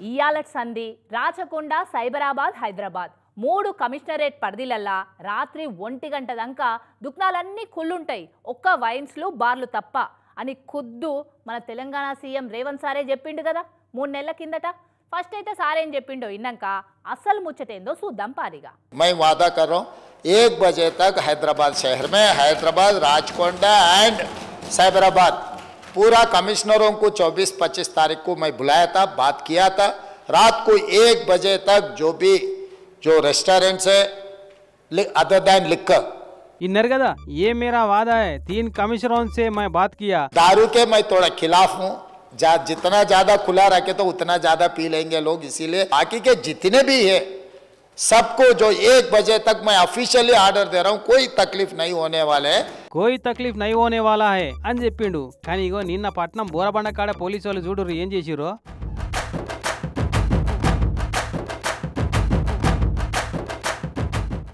ఇయాలట్ సంధి రాచకొండ సైబరాబాద్ హైదరాబాద్ 3 కమిషనరేట్ పరిధిలల్లా రాత్రి 1 గంట దాకా దుకాణాలన్నీ కుళ్ళుంటాయి ఒక్క వైన్స్లు బార్లు తప్ప అని ఖుద్దు మన తెలంగాణ సీఎం రేవంత్ సారే చెప్పిండు కదా 3 నెలల కిందట ఫస్ట్ అయితే సార్ ఏం చెప్పిండో ఇన్నాక అసలు ముచ్చటేందో చూద్దాం పారిగా मैं वादा कर रहा हूँ 1 बजे तक हैदराबाद शहर में हैदराबाद राचकोंडा एंड साइबराबाद पूरा कमिश्नरों को 24-25 तारीख को मैं बुलाया था बात किया था रात को 1 बजे तक जो रेस्टोरेंट्स है अदर दैन लिकर इन्नर कदा ये मेरा वादा है 3 कमिश्नरों से मैं बात किया दारू के मैं थोड़ा खिलाफ हूँ जितना ज्यादा खुला रखे तो उतना ज्यादा पी लेंगे लोग इसीलिए बाकी के जितने भी है सबको जो 1 बजे तक मैं ऑफिशियली आर्डर दे रहा हूँ कोई तकलीफ नहीं होने वाले है कोई तकलीफ नहीं होने वाला है అని చెప్పిండు కానీ ఇగో నిన్న పట్నం బోరబండ కాడ పోలీసు వాళ్ళు చూడురు ఏం చేసిరో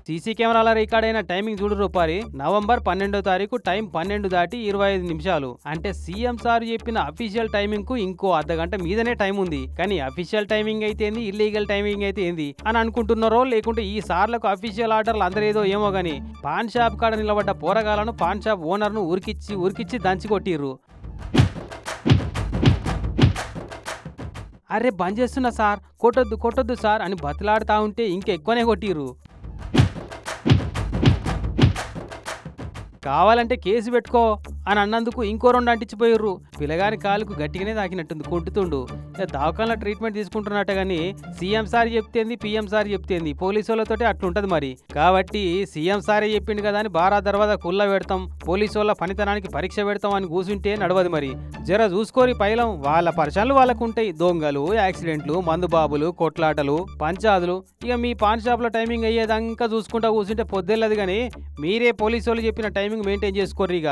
సీసీ కెమెరాల రికార్డ్ అయిన టైమింగ్ చూడు రూపారి నవంబర్ 12వ తారీఖు టైం 12 దాటి 25 నిమిషాలు అంటే సీఎం సార్ చెప్పిన అఫీషియల్ టైమింగ్ కు ఇంకో అర్ధగంట మీదనే టైం ఉంది కానీ అఫీషియల్ టైమింగ్ అయితే ఏంది ఇల్లీగల్ టైమింగ్ అయితే ఏంది అని అనుకుంటున్నారో లేకుంటే ఈ సార్లకు అఫీషియల్ ఆర్డర్లు అందరేదో ఏమో గానీ పాన్ షాప్ కాడ నిలబడ్డ పోరగాలను పాన్ షాప్ ఓనర్ ను ఉరికిచ్చి దంచి కొట్టిర్రు అరే బంద్ చేస్తున్నా సార్ కొట్టొద్దు సార్ అని బతిలాడుతా ఉంటే ఇంకెక్కువనే కొట్టిర్రు కావాలంటే కేసు పెట్టుకో అని అన్నందుకు ఇంకో 2 అంటించిపోయారు పిల్లగారి కాలుకు గట్టిగానే తాకినట్టుంది కొట్టుతుండు దవాఖానలో ట్రీట్మెంట్ తీసుకుంటున్నట్టు కానీ సీఎం సార్ చెప్తేంది పిఎం సార్ చెప్తేంది పోలీసు వాళ్ళతోటి అట్లుంటది మరి కాబట్టి సీఎం సారే చెప్పిండు కదా అని బారా దర్వాజా కుల్ల పెడతాం పోలీసు వాళ్ళ పనితనానికి పరీక్ష పెడతాం అని కూర్చుంటే నడవదు మరి జర చూసుకోరి పైలం వాళ్ళ పరిచయాలు వాళ్ళకు ఉంటాయి దొంగలు యాక్సిడెంట్లు మందుబాబులు కొట్లాటలు పంచాదులు ఇక మీ పాన్ షాప్లో టైమింగ్ అయ్యేదాకా చూసుకుంటా కూర్చుంటే పొద్దుల్లది కానీ మీరే పోలీసు వాళ్ళు చెప్పిన టైమింగ్ మెయింటైన్ చేసుకోర్రు ఇక